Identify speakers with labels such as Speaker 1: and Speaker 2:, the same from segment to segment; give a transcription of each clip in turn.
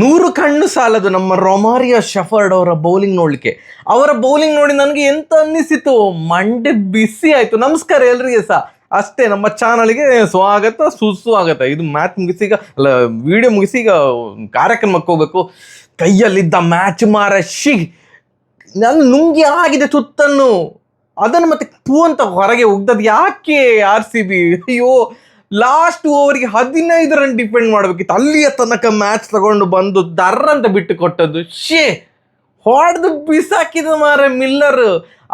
Speaker 1: 100 ಕಣ್ಣು ಸಾಲದು ನಮ್ಮ ರೊಮಾರಿಯೋ ಶೆಫರ್ಡ್ ಅವರ ಬೌಲಿಂಗ್ ನೋಡ್ಲಿಕ್ಕೆ. ಅವರ ಬೌಲಿಂಗ್ ನೋಡಿ ನನಗೆ ಎಂತ ಅನ್ನಿಸಿತು, ಮಂಡೆ ಬಿಸಿ ಆಯ್ತು. ನಮಸ್ಕಾರ ಎಲ್ರಿಗೆ ಸಹ ಅಷ್ಟೇ, ನಮ್ಮ ಚಾನಲ್ಗೆ ಸ್ವಾಗತ ಸುಸ್ವಾಗತ. ಇದು ಮ್ಯಾಚ್ ಮುಗಿಸಿ ಈಗ ಅಲ್ಲ, ವಿಡಿಯೋ ಮುಗಿಸಿ ಈಗ ಕಾರ್ಯಕ್ರಮಕ್ಕೆ ಹೋಗ್ಬೇಕು. ಕೈಯಲ್ಲಿದ್ದ ಮ್ಯಾಚ್ ಶಿ ನಾನು ನುಂಗಿ ಆಗಿದೆ ತುತ್ತನ್ನು. ಅದನ್ನು ಮತ್ತೆ ಪೂ ಅಂತ ಹೊರಗೆ ಉಗ್ದದ್ದು ಯಾಕೆ RCB? ಅಯ್ಯೋ, ಲಾಸ್ಟ್ ಓವರ್ಗೆ 15 ರನ್ ಡಿಪೆಂಡ್ ಮಾಡಬೇಕಿತ್ತು. ಅಲ್ಲಿಯ ತನಕ ಮ್ಯಾಚ್ ತಗೊಂಡು ಬಂದು ದರ್ರಂತ ಬಿಟ್ಟು ಕೊಟ್ಟದ್ದು. ಹೊಡೆದು ಬಿಸಾಕಿದ ಮಿಲ್ಲರ್.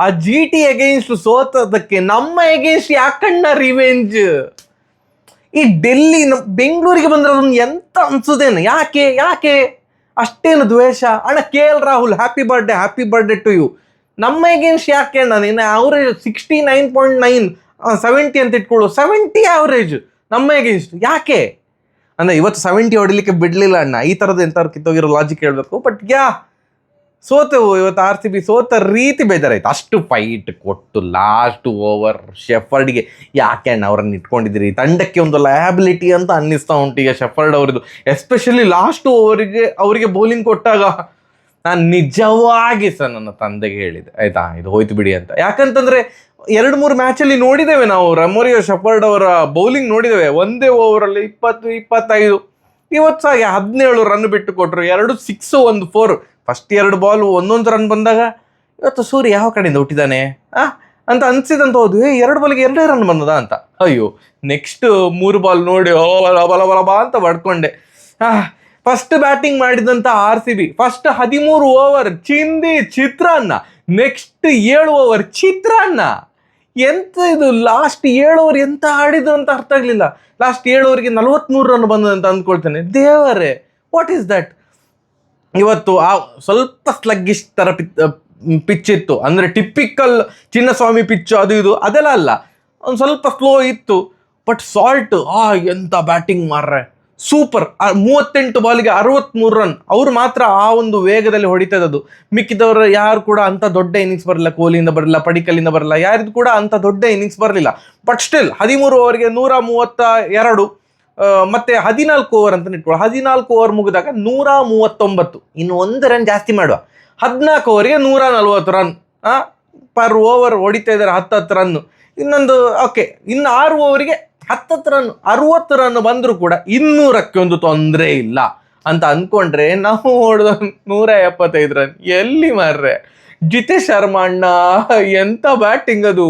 Speaker 1: ಆ GT ಅಗೇನ್ಸ್ಟ್ ಸೋತದಕ್ಕೆ ನಮ್ಮ ಅಗೇನ್ಸ್ಟ್ ಯಾಕಣ್ಣ ರಿವೆಂಜ್? ಈ ಡೆಲ್ಲಿ ಬೆಂಗಳೂರಿಗೆ ಬಂದ್ರೆ ಅದನ್ನು ಎಂತ ಅನ್ಸುದೇನು? ಯಾಕೆ ಅಷ್ಟೇನು ದ್ವೇಷ? ಅಣ್ಣ KL Rahul, happy birthday to you. ನಮ್ಮ ಅಗೇನ್ಸ್ಟ್ ಯಾಕೆ ಅಣ್ಣ? ನೀನು ಅವರೇಜ್ 69.9 70 ಅಂತ ಇಟ್ಕೊಳ್ಳು. 70 ಆವರೇಜ್ ನಮ್ಮ ಅಗೇನ್ಸ್ಟ್ ಯಾಕೆ ಅಂದ್ರೆ ಇವತ್ತು 70 ಹೊಡಿಲಿಕ್ಕೆ ಬಿಡ್ಲಿಲ್ಲ ಅಣ್ಣ. ಈ ಥರದ್ದು ಎಂಥವ್ರು ಕಿತ್ತೋಗಿರೋ ಲಾಜಿಕ್ ಹೇಳ್ಬೇಕು. ಬಟ್ ಸೋತೆವು ಇವತ್ತು. RCB ಸೋತ ರೀತಿ ಬೇಜಾರಾಯ್ತು. ಅಷ್ಟು ಫೈಟ್ ಕೊಟ್ಟು ಲಾಸ್ಟ್ ಓವರ್ ಶೆಫರ್ಡ್ಗೆ ಯಾಕೆ ಅಣ್ಣ ಅವರನ್ನು ಇಟ್ಕೊಂಡಿದ್ದೀರಿ? ತಂಡಕ್ಕೆ ಒಂದು ಲಯಬಿಲಿಟಿ ಅಂತ ಅನ್ನಿಸ್ತಾ ಉಂಟು ಈಗ ಶೆಫರ್ಡ್ ಅವರದು. ಎಸ್ಪೆಷಲಿ ಲಾಸ್ಟ್ ಓವರಿಗೆ ಅವರಿಗೆ ಬೌಲಿಂಗ್ ಕೊಟ್ಟಾಗ ನಾನು ನಿಜವಾಗಿ ಸಹ ನನ್ನ ತಂದೆಗೆ ಹೇಳಿದೆ, ಆಯ್ತಾ ಇದು ಹೋಯ್ತು ಬಿಡಿ ಅಂತ. ಯಾಕಂತಂದ್ರೆ 2-3 ಮ್ಯಾಚಲ್ಲಿ ನೋಡಿದ್ದೇವೆ ನಾವು ರೊಮಾರಿಯೋ ಶೆಫರ್ಡ್ ಅವರ ಬೌಲಿಂಗ್ ನೋಡಿದ್ದೇವೆ. ಒಂದೇ ಓವರಲ್ಲಿ 20-25. ಇವತ್ತು ಸಹ 17 ರನ್ ಬಿಟ್ಟು ಕೊಟ್ಟರು. 2 6 1 4. ಫಸ್ಟ್ 2 ಬಾಲ್ 1 ರನ್ ಬಂದಾಗ ಇವತ್ತು ಸೂರ್ಯ ಯಾವ ಕಡೆಯಿಂದ ಹುಟ್ಟಿದ್ದಾನೆ ಅಂತ ಅನ್ಸಿದಂತ ಹೋದ್ವಿ. 2 ಬಾಲ್ಗೆ 2 ರನ್ ಬಂದದ ಅಂತ. ಅಯ್ಯೋ, ನೆಕ್ಸ್ಟ್ 3 ಬಾಲ್ ನೋಡಿ ಬಲ ಅಂತ ಬಡ್ಕೊಂಡೆ. ಫಸ್ಟ್ ಬ್ಯಾಟಿಂಗ್ ಮಾಡಿದಂತ RCB ಫಸ್ಟ್ 13 ಓವರ್ ಚಿತ್ರಾನ್ನ, ನೆಕ್ಸ್ಟ್ 7 ಓವರ್ ಚಿತ್ರಾನ್ನ. ಎಂತ ಇದು? ಲಾಸ್ಟ್ 7 ಓವರ್ ಎಂತ ಆಡಿದ್ರು ಅಂತ ಅರ್ಥ ಆಗ್ಲಿಲ್ಲ. ಲಾಸ್ಟ್ 7 ಓವರ್ಗೆ 43 ರನ್ ಬಂದಂತ ಅಂದ್ಕೊಳ್ತೇನೆ. ದೇವರೇ, ವಾಟ್ ಈಸ್ ದಟ್? ಇವತ್ತು ಆ ಸ್ವಲ್ಪ ಸ್ಲಗ್ಗಿಶ್ ತರ ಪಿಚ್ ಇತ್ತು. ಅಂದ್ರೆ ಟಿಪಿಕಲ್ ಚಿನ್ನಸ್ವಾಮಿ ಪಿಚ್ ಅದು ಇದು ಅದೆಲ್ಲ ಅಲ್ಲ, ಒಂದು ಸ್ವಲ್ಪ ಸ್ಲೋ ಇತ್ತು. ಬಟ್ ಸಾಲ್ಟ್ ಎಂತ ಬ್ಯಾಟಿಂಗ್ ಮಾರ್ರೆ, ಸೂಪರ್. 38 ಬಾಲಿಗೆ 63 ರನ್. ಅವ್ರು ಮಾತ್ರ ಆ ಒಂದು ವೇಗದಲ್ಲಿ ಹೊಡಿತದದು. ಮಿಕ್ಕಿದವರು ಯಾರು ಕೂಡ ಅಂತ ದೊಡ್ಡ ಇನ್ನಿಂಗ್ಸ್ ಬರಲಿಲ್ಲ. ಕೊಹ್ಲಿಯಿಂದ ಬರಲಿಲ್ಲ, ಪಡಿಕಲ್ಲಿಂದ ಬರಲಿಲ್ಲ, ಯಾರಿಗೂ ಕೂಡ ಅಂತ ದೊಡ್ಡ ಇನ್ನಿಂಗ್ಸ್ ಬರಲಿಲ್ಲ. But still 13 ಓವರ್ಗೆ 132. ಮತ್ತೆ 14 ಓವರ್ ಅಂತ ಇಟ್ಕೊಳ್ಳೋ. 14 ಓವರ್ ಮುಗಿದಾಗ 139. ಇನ್ನು 1 ರನ್ ಜಾಸ್ತಿ ಮಾಡುವ. 14 ಓವರ್ಗೆ 140 ರನ್. ಪರ್ ಓವರ್ ಹೊಡಿತಾ ಇದ್ದಾರೆ 10 ರನ್. ಇನ್ನೊಂದು ಓಕೆ, ಇನ್ನು 6 ಓವರಿಗೆ 10 ರನ್, 60 ರನ್ ಬಂದರೂ ಕೂಡ 200ಕ್ಕೆ ಒಂದು ತೊಂದರೆ ಇಲ್ಲ ಅಂತ ಅಂದ್ಕೊಂಡ್ರೆ ನಾವು ಹೊಡೆದ 175 ರನ್. ಎಲ್ಲಿ ಮಾರ್ರೆ ಜಿತೇಶ್ ಶರ್ಮಾ ಅಣ್ಣ, ಎಂತ ಬ್ಯಾಟಿಂಗ್ ಅದು!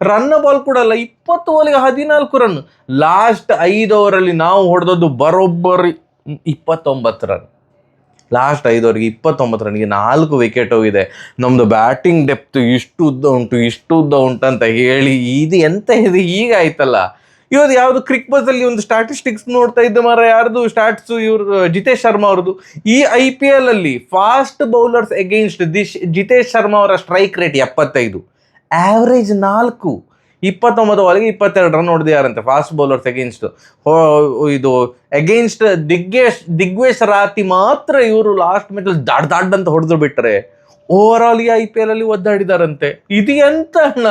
Speaker 1: ರನ್ನ ಬಾಲ್ ಕೂಡ ಅಲ್ಲ. 20 ಬಾಲಿಗೆ 14 ರನ್. ಲಾಸ್ಟ್ 5 ಓವರಲ್ಲಿ ನಾವು ಹೊಡೆದದ್ದು ಬರೋಬ್ಬರಿ 29 ರನ್. ಲಾಸ್ಟ್ 5 ಓವರ್ಗೆ 29 ರನ್ಗೆ 4 ವಿಕೆಟ್ ಹೋಗಿದೆ. ನಮ್ದು ಬ್ಯಾಟಿಂಗ್ ಡೆಪ್ತ್ ಇಷ್ಟು ಉದ್ದ ಉಂಟು ಅಂತ ಹೇಳಿ ಇದು ಎಂತ ಇದು ಈಗ ಆಯ್ತಲ್ಲ. ಇವತ್ತು ಯಾವುದು ಕ್ರಿಕ್ ಬಸ್ಸಲ್ಲಿ ಒಂದು ಸ್ಟ್ಯಾಟಿಸ್ಟಿಕ್ಸ್ ನೋಡ್ತಾ ಇದ್ದ ಯಾರ್ದು ಸ್ಟಾಟ್ಸು, ಇವ್ರು ಜಿತೇಶ್ ಶರ್ಮಾ ಅವ್ರದ್ದು. ಈ IPL ಅಲ್ಲಿ fast bowlers against Jitesh Sharma ಅವರ ಸ್ಟ್ರೈಕ್ ರೇಟ್ 75, ಆವರೇಜ್ 4. 29 ಬಾಲಿಗೆ 22 ರನ್ ಹೊಡೆದಿದ್ದಾರಂತೆ ಫಾಸ್ಟ್ ಬೌಲರ್ಸ್ ಅಗೇನ್ಸ್ಟ್. ಇದು ಅಗೇನ್ಸ್ಟ್ ದಿಗ್ವೇಶ್ ರಾತಿ ಮಾತ್ರ ಇವರು ಲಾಸ್ಟ್ ಮ್ಯಾಚಲ್ಲಿ ದಾಡ್ ಅಂತ ಹೊಡೆದ್ರು ಬಿಟ್ಟರೆ ಓವರ್ ಆಲ್ ಈ IPL ಅಲ್ಲಿ ಒದ್ದಾಡಿದಾರಂತೆ. ಇದು ಎಂತ ಅಣ್ಣ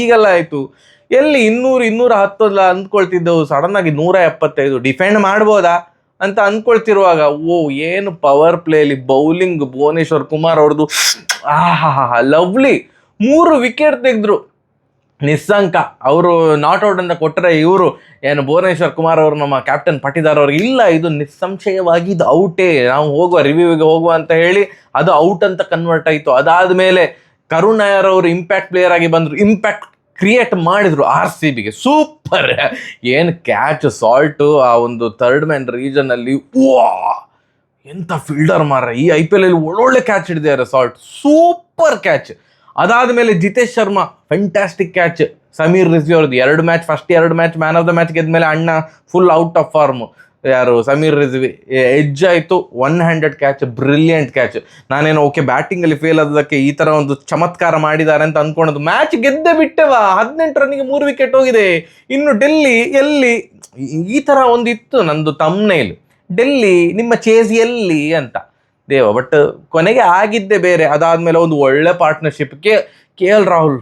Speaker 1: ಈಗೆಲ್ಲ ಆಯ್ತು. ಎಲ್ಲಿ 200-210 ಅಂದ್ಕೊಳ್ತಿದ್ದೆವು, ಸಡನ್ ಆಗಿ 175. ಡಿಫೆಂಡ್ ಮಾಡ್ಬೋದಾ ಅಂತ ಅಂದ್ಕೊಳ್ತಿರುವಾಗ ಏನು ಪವರ್ ಪ್ಲೇಲಿ ಬೌಲಿಂಗ್ ಭುವನೇಶ್ವರ್ ಕುಮಾರ್ ಅವ್ರದ್ದು ಲವ್ಲಿ. 3 ವಿಕೆಟ್ ತೆಗೆದ್ರು ನಿಸ್ಸಂಕ. ಅವರು ನಾಟ್ ಔಟ್ ಅಂತ ಕೊಟ್ಟರೆ ಇವರು ಏನು ಭುವನೇಶ್ವರ್ ಕುಮಾರ್ ಅವರು, ನಮ್ಮ ಕ್ಯಾಪ್ಟನ್ ಪಟಿದಾರ್ ಅವ್ರಿಗೆ ಇಲ್ಲ ಇದು ನಿಸ್ಸಂಶಯವಾಗಿ ಇದು ಔಟೇ, ನಾವು ರಿವ್ಯೂಗೆ ಹೋಗುವ ಅಂತ ಹೇಳಿ ಅದು ಔಟ್ ಅಂತ ಕನ್ವರ್ಟ್ ಆಯಿತು. ಅದಾದಮೇಲೆ ಕರುಣ್ ನಾಯರ್ ಅವರು ಇಂಪ್ಯಾಕ್ಟ್ ಪ್ಲೇಯರ್ ಆಗಿ ಬಂದರು, ಇಂಪ್ಯಾಕ್ಟ್ ಕ್ರಿಯೇಟ್ ಮಾಡಿದ್ರು RCBಗೆ. ಸೂಪರ್, ಏನು ಕ್ಯಾಚ್ ಸಾಲ್ಟು ಆ ಒಂದು ಥರ್ಡ್ ಮ್ಯಾನ್ ರೀಜನಲ್ಲಿ. ಎಂಥ ಫೀಲ್ಡರ್ ಮಾರ್ರೆ! ಈ IPL ಅಲ್ಲಿ ಒಳ್ಳೊಳ್ಳೆ ಕ್ಯಾಚ್ ಹಿಡಿದಿದ್ದಾರೆ ಸಾಲ್ಟ್, ಸೂಪರ್ ಕ್ಯಾಚ್. ಅದಾದಮೇಲೆ ಜಿತೇಶ್ ಶರ್ಮಾ ಫ್ಯಾಂಟಾಸ್ಟಿಕ್ ಕ್ಯಾಚ್. ಸಮೀರ್ ರಿಜ್ವಿ ಅವ್ರದ್ದು first 2 match man of the match ಗೆದ್ಮೇಲೆ ಅಣ್ಣ ಫುಲ್ ಔಟ್ ಆಫ್ ಫಾರ್ಮ್. ಯಾರು ಸಮೀರ್ ರಿಜ್ವಿ ಎಡ್ಜ್ ಆಯಿತು, 1 ಹ್ಯಾಂಡೆಡ್ ಕ್ಯಾಚ್, ಬ್ರಿಲಿಯಂಟ್ ಕ್ಯಾಚ್. ನಾನೇನು ಓಕೆ ಬ್ಯಾಟಿಂಗಲ್ಲಿ ಫೇಲ್ ಆದದಕ್ಕೆ ಈ ಥರ ಒಂದು ಚಮತ್ಕಾರ ಮಾಡಿದ್ದಾರೆ ಅಂತ ಅಂದ್ಕೊಳೋದು. ಮ್ಯಾಚ್ ಗೆದ್ದೆ ಬಿಟ್ಟೆವ, 18 ರನ್ನಿಗೆ 3 ವಿಕೆಟ್ ಹೋಗಿದೆ. ಇನ್ನು ಡೆಲ್ಲಿ ಎಲ್ಲಿ? ಈ ಥರ ಒಂದು ಇತ್ತು ನಂದು ತಮ್ನೇಲ್, ಡೆಲ್ಲಿ ನಿಮ್ಮ ಚೇಸ್ ಎಲ್ಲಿ ಅಂತ ದೇವ. ಬಟ್ ಕೊನೆಗೆ ಆಗಿದ್ದೆ ಬೇರೆ. ಅದಾದಮೇಲೆ ಒಂದು ಒಳ್ಳೆ partnership. KL Rahul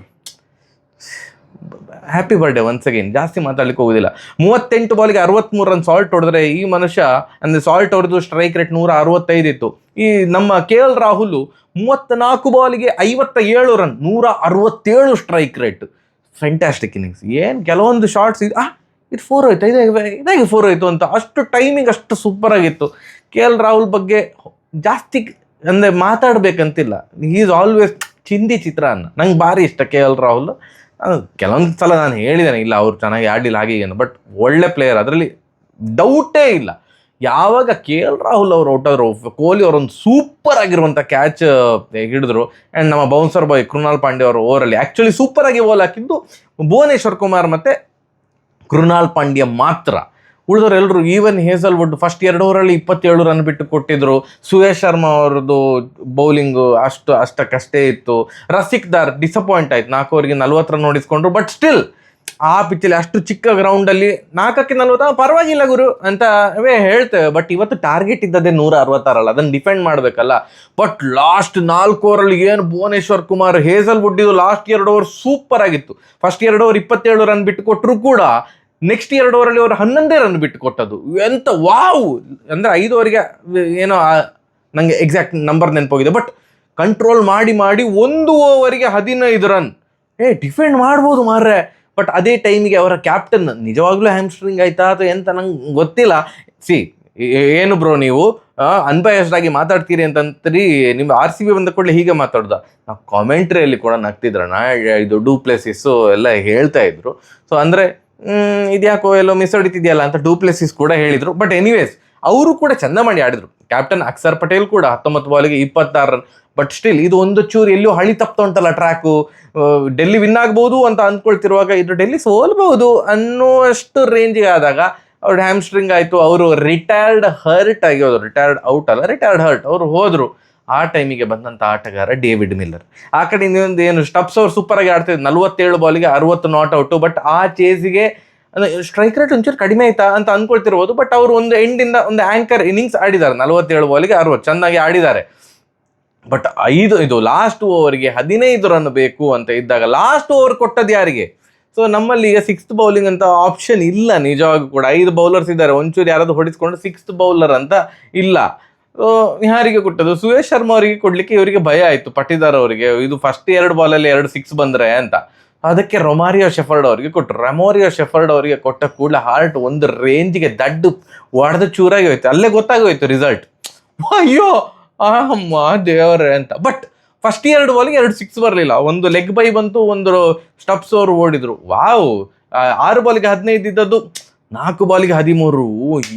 Speaker 1: happy birthday once again. ಜಾಸ್ತಿ ಮಾತಾಡ್ಲಿಕ್ಕೆ ಹೋಗೋದಿಲ್ಲ. 38 ಬಾಲ್ಗೆ 63 ರನ್ ಸಾಲ್ಟ್ ಹೊಡೆದ್ರೆ ಈ ಮನುಷ್ಯ ಅಂದರೆ ಸಾಲ್ಟ್ ಹೊಡೆದು ಸ್ಟ್ರೈಕ್ ರೇಟ್ 165 ಇತ್ತು. ಈ ನಮ್ಮ KL Rahul 34 ಬಾಲಿಗೆ 57 run, 167 strike rate. Fantastic innings. ಏನು ಕೆಲವೊಂದು ಶಾರ್ಟ್ಸ್ ಇದು 4 ಹೋಯ್ತು, ಇದಾಗಿ 4 ಹೋಯ್ತು ಅಂತ, ಅಷ್ಟು ಟೈಮಿಂಗ್ ಅಷ್ಟು ಸೂಪರ್ ಆಗಿತ್ತು. KL ರಾಹುಲ್ ಬಗ್ಗೆ ಜಾಸ್ತಿ ಅಂದರೆ ಮಾತಾಡ್ಬೇಕಂತಿಲ್ಲ. ಈಸ್ ಆಲ್ವೇಸ್ ಚಿಂದಿ ಚಿತ್ರಾನ್ನ. ನಂಗೆ ಭಾರಿ ಇಷ್ಟ KL ರಾಹುಲ್. ಕೆಲವೊಂದು ಸಲ ನಾನು ಹೇಳಿದ್ದೇನೆ, ಇಲ್ಲ ಅವ್ರು ಚೆನ್ನಾಗಿ ಆಡಲಿಲ್ಲ ಹಾಗೆ ಏನು, ಬಟ್ ಒಳ್ಳೆ ಪ್ಲೇಯರ್, ಅದರಲ್ಲಿ ಡೌಟೇ ಇಲ್ಲ. ಯಾವಾಗ KL ರಾಹುಲ್ ಅವರು ಔಟ್ ಆದರು, ಕೊಹ್ಲಿ ಅವರೊಂದು ಸೂಪರ್ ಆಗಿರುವಂಥ ಕ್ಯಾಚ್ ಹಿಡಿದ್ರು. ಆ್ಯಂಡ್ ನಮ್ಮ ಬೌನ್ಸರ್ ಬಾಯ್ ಕೃಣಾಲ್ ಪಾಂಡ್ಯ ಅವರು ಓವರಲ್ಲಿ ಆ್ಯಕ್ಚುಲಿ ಸೂಪರ್ ಆಗಿ ಬಾಲ್ ಹಾಕಿದ್ದು ಭುವನೇಶ್ವರ್ ಕುಮಾರ್ ಮತ್ತು ಕೃಣಾಲ್ ಪಾಂಡ್ಯ ಮಾತ್ರ. ಉಳಿದವರು ಎಲ್ಲರೂ, ಈವನ್ ಹೇಸಲ್ವುಡ್ ಫಸ್ಟ್ 2 ಓವರಲ್ಲಿ 27 ರನ್ ಬಿಟ್ಟು ಕೊಟ್ಟಿದ್ರು. ಸುಯೇಶ್ ಶರ್ಮಾ ಅವ್ರದ್ದು ಬೌಲಿಂಗು ಅಷ್ಟಕ್ಕಷ್ಟೇ ಇತ್ತು. ರಸಿಕ್ ದಾರ್ ಡಿಸಪಾಯಿಂಟ್ ಆಯ್ತು, 4 ಓವರಿಗೆ 40 ರನ್ ನೋಡಿಸ್ಕೊಂಡ್ರು. ಬಟ್ ಸ್ಟಿಲ್ ಆ ಪಿಚ್ಚಲ್ಲಿ ಅಷ್ಟು ಚಿಕ್ಕ ಗ್ರೌಂಡಲ್ಲಿ 4ಕ್ಕೆ 40 ಪರವಾಗಿಲ್ಲ ಗುರು ಅಂತ ಹೇಳ್ತೇವೆ. ಬಟ್ ಇವತ್ತು ಟಾರ್ಗೆಟ್ ಇದ್ದದೇ 166 ಅಲ್ಲ, ಅದನ್ನು ಡಿಫೆಂಡ್ ಮಾಡಬೇಕಲ್ಲ. ಬಟ್ ಲಾಸ್ಟ್ 4 ಓವರಲ್ಲಿ ಏನು ಭುವನೇಶ್ವರ್ ಕುಮಾರ್, ಹೇಸಲ್ವುಡ್ ಇದು ಲಾಸ್ಟ್ 2 ಓವರ್ ಸೂಪರ್ ಆಗಿತ್ತು. ಫಸ್ಟ್ 2 ಓವರ್ 27 ರನ್ ಬಿಟ್ಟು ಕೊಟ್ಟರು ಕೂಡ ನೆಕ್ಸ್ಟ್ 2 ಓವರಲ್ಲಿ ಅವರು 11 ರನ್ ಬಿಟ್ಟು ಕೊಟ್ಟದ್ದು. ಎಂತ ವಾವ್! ಅಂದರೆ 5 ಓವರಿಗೆ ಏನೋ ನನಗೆ ಎಕ್ಸಾಕ್ಟ್ ನಂಬರ್ ನೆನಪೋಗಿದೆ, ಬಟ್ ಕಂಟ್ರೋಲ್ ಮಾಡಿ 1 ಓವರಿಗೆ 15 ರನ್. ಡಿಫೆಂಡ್ ಮಾಡ್ಬೋದು ಮಾರ್ರೆ. ಬಟ್ ಅದೇ ಟೈಮಿಗೆ ಅವರ ಕ್ಯಾಪ್ಟನ್ ನಿಜವಾಗ್ಲೂ ಹ್ಯಾಮ್ಸ್ಟ್ರಿಂಗ್ ಆಯ್ತಾ ಅಥವಾ ಎಂತ ನಂಗೆ ಗೊತ್ತಿಲ್ಲ. ಏನು ಬ್ರೋ ನೀವು ಅನ್ಬಯಸ್ಡ್ ಆಗಿ ಮಾತಾಡ್ತೀರಿ ಅಂತಂತೀರಿ, ನಿಮ್ಮ RCB ಬಂದ ಕೂಡಲೇ ಹೀಗೆ ಮಾತಾಡ್ದ. ನಾವು ಕಾಮೆಂಟ್ರಿಯಲ್ಲಿ ಕೂಡ ನಗ್ತಿದ್ರಣ, ಇದು ಡೂಪ್ಲೆಸಿಸ್ಸು ಎಲ್ಲ ಹೇಳ್ತಾ ಇದ್ರು. ಸೊ ಅಂದರೆ ಇದ್ಯಾಕೋ ಎಲ್ಲೋ ಮಿಸ್ ಹೊಡಿತಿದೆಯಲ್ಲ ಅಂತ ಡೂಪ್ಲೆಸಿಸ್ ಕೂಡ ಹೇಳಿದರು. ಬಟ್ ಎನಿವೇಸ್ ಅವರು ಕೂಡ ಚಂದ ಮಾಡಿ ಆಡಿದ್ರು. ಕ್ಯಾಪ್ಟನ್ ಅಕ್ಷರ್ ಪಟೇಲ್ ಕೂಡ 19 ಬಾಲಿಗೆ 26 ರನ್. ಬಟ್ ಸ್ಟಿಲ್ ಇದು ಒಂದು ಚೂರು ಎಲ್ಲೋ ಹಳಿ ತಪ್ತಾ ಉಂಟಲ್ಲ ಟ್ರ್ಯಾಕು. ಡೆಲ್ಲಿ ವಿನ್ ಆಗ್ಬೋದು ಅಂತ ಅಂದ್ಕೊಳ್ತಿರುವಾಗ ಇದು ಡೆಲ್ಲಿ ಸೋಲ್ಬಹುದು ಅನ್ನುವಷ್ಟು ರೇಂಜಿಗೆ ಆದಾಗ ಅವ್ರ ಹ್ಯಾಮ್ಸ್ಟ್ರಿಂಗ್ ಆಯಿತು. ಅವರು ರಿಟೈರ್ಡ್ ಹರ್ಟ್ ಆಗಿ ಹೋದರು. ರಿಟೈರ್ಡ್ ಔಟ್ ಅಲ್ಲ, ರಿಟೈರ್ಡ್ ಹರ್ಟ್. ಅವರು ಹೋದರು. ಆ ಟೈಮಿಗೆ ಬಂದಂಥ ಆಟಗಾರ ಡೇವಿಡ್ ಮಿಲ್ಲರ್. ಆ ಕಡೆ ಇನ್ನೊಂದು ಏನು ಸ್ಟಬ್ಸ್ ಅವ್ರು ಸೂಪರಾಗಿ ಆಡ್ತಿದ್ರು. 47 ಬಾಲಿಗೆ 60 ನಾಟ್ ಔಟು. ಬಟ್ ಆ ಚೇಸಿಗೆ ಸ್ಟ್ರೈಕ್ ರೇಟ್ ಒಂಚೂರು ಕಡಿಮೆ ಆಯ್ತಾ ಅಂತ ಅಂದ್ಕೊಳ್ತಿರ್ಬೋದು. ಬಟ್ ಅವರು ಒಂದು ಎಂಡಿಂದ ಒಂದು ಆ್ಯಂಕರ್ ಇನ್ನಿಂಗ್ಸ್ ಆಡಿದ್ದಾರೆ. 47 ಬಾಲಿಗೆ 60 ಚೆನ್ನಾಗಿ ಆಡಿದ್ದಾರೆ. ಬಟ್ ಇದು ಲಾಸ್ಟ್ ಓವರ್ಗೆ 15 ರನ್ ಬೇಕು ಅಂತ ಇದ್ದಾಗ ಲಾಸ್ಟ್ ಓವರ್ ಕೊಟ್ಟದ್ದು ಯಾರಿಗೆ? ಸೊ ನಮ್ಮಲ್ಲಿ ಈಗ 6th ಬೌಲಿಂಗ್ ಅಂತ ಆಪ್ಷನ್ ಇಲ್ಲ. ನಿಜವಾಗೂ ಕೂಡ 5 ಬೌಲರ್ಸ್ ಇದ್ದಾರೆ. ಒಂಚೂರು ಯಾರಾದರೂ ಹೊಡಿಸ್ಕೊಂಡು 6th ಬೌಲರ್ ಅಂತ ಇಲ್ಲ. ಯಾರಿಗೆ ಕೊಟ್ಟದ್ದು? ಸುಯೇಶ್ ಶರ್ಮಾ ಅವರಿಗೆ ಕೊಡ್ಲಿಕ್ಕೆ ಇವರಿಗೆ ಭಯ ಆಯಿತು, ಪಟ್ಟಿದಾರ್ ಅವರಿಗೆ. ಇದು ಫಸ್ಟ್ 2 ಬಾಲಲ್ಲಿ 2 6 ಬಂದರೆ ಅಂತ. ಅದಕ್ಕೆ ರೊಮಾರಿಯೋ ಶೆಫರ್ಡ್ ಅವರಿಗೆ ಕೊಟ್ಟರು. ರೊಮಾರಿಯೋ ಶೆಫರ್ಡ್ ಅವರಿಗೆ ಕೊಟ್ಟ ಕೂಡಲೇ ಹಾರ್ಟ್ ಒಂದು ರೇಂಜಿಗೆ ದಡ್ಡು ಒಡೆದು ಚೂರಾಗಿ ಹೋಯ್ತು. ಅಲ್ಲೇ ಗೊತ್ತಾಗೋಯ್ತು ರಿಸಲ್ಟ್. ಅಯ್ಯೋ ಅಮ್ಮ ದೇವರೇ ಅಂತ. ಬಟ್ ಫಸ್ಟ್ 2 ಬಾಲಿಗೆ 2 6 ಬರಲಿಲ್ಲ. ಒಂದು ಲೆಗ್ ಬೈ ಬಂತು, ಒಂದು ಸ್ಟಬ್ಸ್ ಅವರು ಓಡಿದ್ರು. ವಾವ್! 6 ಬಾಲಿಗೆ 15 ಇದ್ದದ್ದು 4 ಬಾಲಿಗೆ 13.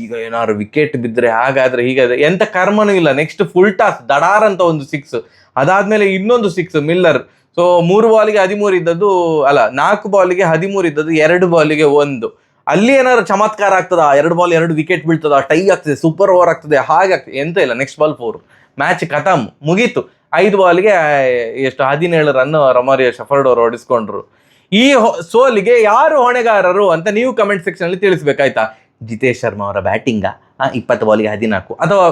Speaker 1: ಈಗ ಏನಾದ್ರು ವಿಕೆಟ್ ಬಿದ್ದರೆ ಹಾಗಾದ್ರೆ ಹೀಗಾದ್ರೆ ಎಂತ ಕರ್ಮನೂ ಇಲ್ಲ. ನೆಕ್ಸ್ಟ್ ಫುಲ್ ಟಾಸ್ ದಡಾರ್ ಅಂತ ಒಂದು 6, ಅದಾದ್ಮೇಲೆ ಇನ್ನೊಂದು 6 ಮಿಲ್ಲರ್. ಸೊ 3 ಬಾಲಿಗೆ 13 ಇದ್ದದ್ದು, ಅಲ್ಲ 4 ಬಾಲಿಗೆ 13 ಇದ್ದದ್ದು 2 ಬಾಲಿಗೆ 1. ಅಲ್ಲಿ ಏನಾದ್ರು ಚಮತ್ಕಾರ ಆಗ್ತದ? 2 ಬಾಲ್ 2 ವಿಕೆಟ್ ಬೀಳ್ತದ, ಟೈ ಆಗ್ತದೆ, ಸೂಪರ್ ಓವರ್ ಆಗ್ತದೆ, ಹಾಗೆ ಆಗ್ತದೆ, ಎಂತ ಇಲ್ಲ. ನೆಕ್ಸ್ಟ್ ಬಾಲ್ 4, ಮ್ಯಾಚ್ ಖತಮ್, ಮುಗೀತು. 5 ಬಾಲಿಗೆ ಎಷ್ಟು 17 ರನ್ ರೊಮಾರಿಯೋ ಶೆಫರ್ಡ್ ಅವರು ಹೊಡಿಸ್ಕೊಂಡ್ರು. ಈ ಸೋಲಿಗೆ ಯಾರು ಹೊಣೆಗಾರರು ಅಂತ ನೀವು ಕಮೆಂಟ್ ಸೆಕ್ಷನಲ್ಲಿ ತಿಳಿಸ್ಬೇಕಾಯ್ತಾ? ಜಿತೇಶ್ ಶರ್ಮಾ ಅವರ ಬ್ಯಾಟಿಂಗ 20 ಬಾಲಿಗೆ 14, ಅಥವಾ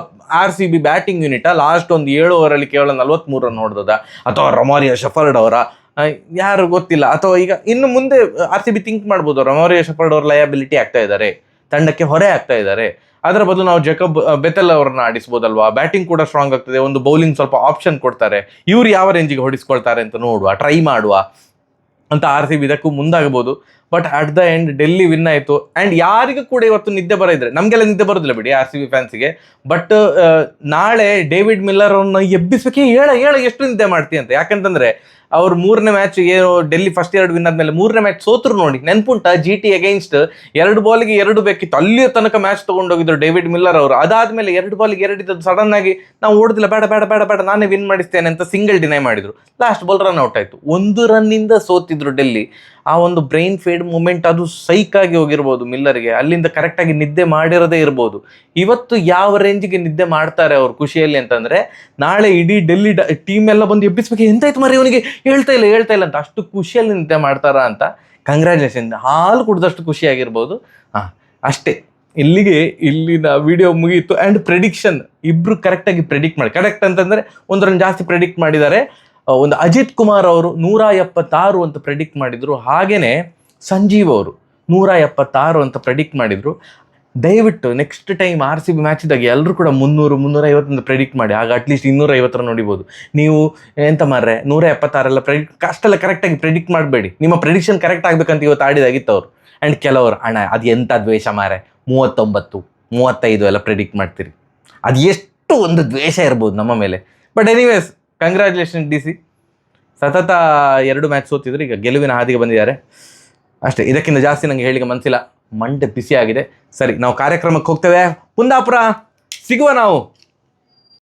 Speaker 1: RCB ಬ್ಯಾಟಿಂಗ್ ಯೂನಿಟ್ ಲಾಸ್ಟ್ ಒಂದು 7 ಓವರಲ್ಲಿ ಕೇವಲ 43 ರನ್ ಹೊಡೆದ, ಅಥವಾ ರೊಮಾರಿಯೋ ಶೆಫರ್ಡ್ ಅವರ ಯಾರು ಗೊತ್ತಿಲ್ಲ. ಅಥವಾ ಈಗ ಇನ್ನು ಮುಂದೆ RCB ಥಿಂಕ್ ಮಾಡ್ಬೋದು, ರೊಮಾರಿಯೋ ಶೆಫರ್ಡ್ ಅವ್ರ ಲಯಬಿಲಿಟಿ ಆಗ್ತಾ ಇದ್ದಾರೆ, ತಂಡಕ್ಕೆ ಹೊರೆ ಆಗ್ತಾ ಇದ್ದಾರೆ. ಅದರ ಬದಲು ನಾವು ಜೇಕಬ್ ಬೆಥೆಲ್ ಅವರನ್ನ ಆಡಿಸ್ಬೋದಲ್ವಾ? ಬ್ಯಾಟಿಂಗ್ ಕೂಡ ಸ್ಟ್ರಾಂಗ್ ಆಗ್ತದೆ, ಒಂದು ಬೌಲಿಂಗ್ ಸ್ವಲ್ಪ ಆಪ್ಷನ್ ಕೊಡ್ತಾರೆ, ಇವ್ರು ಯಾವ ರೇಂಜಿಗೆ ಹೊಡಿಸ್ಕೊಳ್ತಾರೆ ಅಂತ ನೋಡುವ, ಟ್ರೈ ಮಾಡುವ ಅಂತ RCB ಇದಕ್ಕೂ ಮುಂದಾಗಬಹುದು. But at the end Delhi win ಆಯಿತು. ಆ್ಯಂಡ್ ಯಾರಿಗೂ ಕೂಡ ಇವತ್ತು ನಿದ್ದೆ ಬರೋದ್ರೆ, ನಮಗೆಲ್ಲ ನಿದ್ದೆ ಬರೋದಿಲ್ಲ ಬಿಡಿ RCB ಫ್ಯಾನ್ಸಿಗೆ. ಬಟ್ ನಾಳೆ ಡೇವಿಡ್ ಮಿಲ್ಲರ್ ಅವ್ರನ್ನ ಎಬ್ಬಿಸೋಕೆ ಹೇಳ ಎಷ್ಟು ನಿದ್ದೆ ಮಾಡ್ತೀವಿ ಅಂತ. ಯಾಕಂತಂದರೆ ಅವ್ರು 3ನೇ ಮ್ಯಾಚ್ ಏನು ಡೆಲ್ಲಿ ಫಸ್ಟ್ 2 ವಿನ್ ಆದಮೇಲೆ 3ನೇ ಮ್ಯಾಚ್ ಸೋತರು ನೋಡಿ, ನೆನ್ಪುಂಟ? GT ಅಗೇನ್ಸ್ಟ್ 2 ಬಾಲಿಗೆ 2 ಬೇಕಿತ್ತು, ಅಲ್ಲಿಯ ತನಕ ಮ್ಯಾಚ್ ತೊಗೊಂಡೋಗಿದ್ರು ಡೇವಿಡ್ ಮಿಲ್ಲರ್ ಅವರು. ಅದಾದಮೇಲೆ 2 ಬಾಲಿಗೆ 2 ಇದ್ದದ್ದು ಸಡನ್ ಆಗಿ ನಾವು ಓಡೋದಿಲ್ಲ, ಬೇಡ ನಾನೇ ವಿನ್ ಮಾಡಿಸ್ತೇನೆ ಅಂತ ಸಿಂಗಲ್ ಡಿನೈ ಮಾಡಿದ್ರು. ಲಾಸ್ಟ್ ಬಾಲ್ ರನ್ ಔಟ್ ಆಯಿತು. 1 ರನ್ನಿಂದ ಸೋತಿದ್ರು ಡೆಲ್ಲಿ. ಆ ಒಂದು ಬ್ರೈನ್ ಫೇಡ್ ಮೂಮೆಂಟ್ ಅದು ಸೈಕಾಗಿ ಹೋಗಿರ್ಬೋದು ಮಿಲ್ಲರ್ಗೆ. ಅಲ್ಲಿಂದ ಕರೆಕ್ಟಾಗಿ ನಿದ್ದೆ ಮಾಡಿರೋದೇ ಇರ್ಬೋದು. ಇವತ್ತು ಯಾವ ರೇಂಜಿಗೆ ನಿದ್ದೆ ಮಾಡ್ತಾರೆ ಅವ್ರು ಖುಷಿಯಲ್ಲಿ ಅಂತಂದರೆ, ನಾಳೆ ಇಡೀ ಡೆಲ್ಲಿ ಟೀಮ್ ಎಲ್ಲ ಬಂದು ಎಬ್ಬಿಸ್ಬೇಕು, ಎಂತಾಯ್ತು ಮರಿ ಅವನಿಗೆ ಹೇಳ್ತಾ ಇಲ್ಲ ಅಂತ ಅಷ್ಟು ಖುಷಿಯಲ್ಲಿ ನಿದ್ದೆ ಮಾಡ್ತಾರ ಅಂತ. ಕಂಗ್ರ್ಯಾಚುಲೇಷನ್, ಹಾಲು ಕುಡ್ದಷ್ಟು ಖುಷಿಯಾಗಿರ್ಬೋದು. ಅಷ್ಟೇ, ಇಲ್ಲಿಗೆ ಇಲ್ಲಿನ ವಿಡಿಯೋ ಮುಗೀತು. ಆ್ಯಂಡ್ ಪ್ರೆಡಿಕ್ಷನ್ ಇಬ್ಬರು ಕರೆಕ್ಟಾಗಿ ಪ್ರೆಡಿಕ್ಟ್ ಮಾಡಿ, ಕರೆಕ್ಟ್ ಅಂತಂದರೆ 1 ರನ್ ಜಾಸ್ತಿ ಪ್ರೆಡಿಕ್ಟ್ ಮಾಡಿದ್ದಾರೆ. ಒಂದು ಅಜಿತ್ ಕುಮಾರ್ ಅವರು 176 ಅಂತ ಪ್ರೆಡಿಕ್ಟ್ ಮಾಡಿದ್ರು. ಹಾಗೇನೆ ಸಂಜೀವ್ ಅವರು 176 ಅಂತ ಪ್ರೆಡಿಕ್ಟ್ ಮಾಡಿದ್ರು. ದಯವಿಟ್ಟು ನೆಕ್ಸ್ಟ್ ಟೈಮ್ RCB ಮ್ಯಾಚ್ ಇದ್ದಾಗ ಎಲ್ಲರೂ ಕೂಡ 300 350 ಅಂತ ಪ್ರೆಡಿಕ್ಟ್ ಮಾಡಿ, ಆಗ ಅಟ್ಲೀಸ್ಟ್ 250 ನೋಡಿಬೋದು. ನೀವು ಎಂತ ಮಾರ್ರೆ 176 ಪ್ರೆಡಿಕ್ಟ್ ಅಷ್ಟೆಲ್ಲ ಕರೆಕ್ಟಾಗಿ ಪ್ರೆಡಿಕ್ಟ್ ಮಾಡಬೇಡಿ. ನಿಮ್ಮ ಪ್ರೆಡಿಕ್ಷನ್ ಕರೆಕ್ಟ್ ಆಗ್ಬೇಕಂತ ಇವತ್ತು ಆಡಿದಾಗಿತ್ತು ಅವರು. ಆ್ಯಂಡ್ ಕೆಲವರು ಅಣ್ಣ ಅದು ಎಂಥ ದ್ವೇಷ ಮಾರೆ 39 35 ಎಲ್ಲ ಪ್ರೆಡಿಕ್ಟ್ ಮಾಡ್ತೀರಿ, ಅದು ಎಷ್ಟು ಒಂದು ದ್ವೇಷ ಇರ್ಬೋದು ನಮ್ಮ ಮೇಲೆ. ಬಟ್ ಎನಿವೇಸ್ ಕಂಗ್ರ್ಯಾಚುಲೇಷನ್ DC, ಸತತ 2 ಮ್ಯಾಚ್ ಸೋತಿದ್ರು, ಈಗ ಗೆಲುವಿನ ಹಾದಿಗೆ ಬಂದಿದ್ದಾರೆ ಅಷ್ಟೇ. ಇದಕ್ಕಿಂತ ಜಾಸ್ತಿ ನನಗೆ ಹೇಳಿಕೆ ಮನಸ್ಸಿಲ್ಲ, ಮಂಡೆ ಬಿಸಿ ಆಗಿದೆ. ಸರಿ, ನಾವು ಕಾರ್ಯಕ್ರಮಕ್ಕೆ ಹೋಗ್ತೇವೆ. ಕುಂದಾಪುರ ಸಿಗುವ ನಾವು.